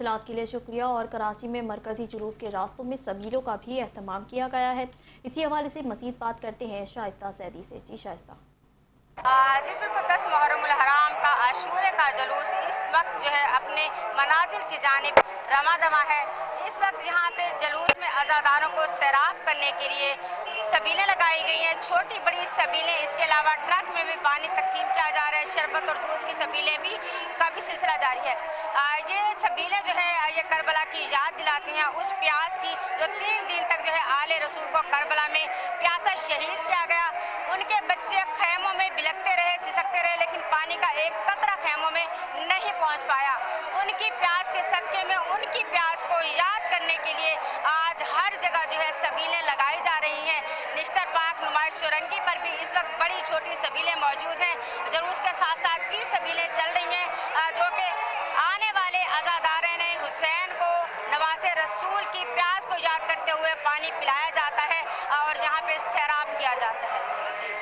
इत्तलात के लिए शुक्रिया। और कराची में मरकजी जुलूस के रास्तों में सबीलों का भी एहतमाम किया गया है। इसी हवाले से मज़ीद बात करते हैं शाइस्ता सैदी से। जी शाइस्ता। जी बिल्कुल, 10 मुहर्रमुल हराम का आशूरे का जुलूस इस वक्त जो है अपने मनाजिल की जानिब रमा दमा है। इस वक्त यहाँ पे जुलूस में अज़ादारों को सैराब करने के लिए सबीलें लगाई गई हैं, छोटी बड़ी सबीलें। इसके अलावा ट्रक में भी पानी तकसीम किया जा रहा है, शरबत और दूध की सबीलें भी का भी सिलसिला जारी है। ये सबीलें जो है ये करबला की याद दिलाती हैं, उस प्यास की जो 3 दिन तक जो है आले रसूल को करबला में प्यासा शहीद किया गया। उनके बच्चे खैमों में बिलखते रहे, सिसकते रहे, लेकिन पानी का एक कतरा खैमों में नहीं पहुंच पाया। उनकी प्यास के सदके में उनकी प्यास को याद करने के लिए आज हर जगह जो है सबीलें लगाई जा रही हैं। निश्तर पाक नुमाइश चौरंगी पर भी इस वक्त बड़ी छोटी सबीलें मौजूद हैं। जुलूस के साथ साथ भी सबीलें चल रही हैं, जो कि आने वाले अज़ादारान हुसैन को नवासे रसूल की प्यास को याद करते हुए पानी पिलाया जाता है। और यहाँ पे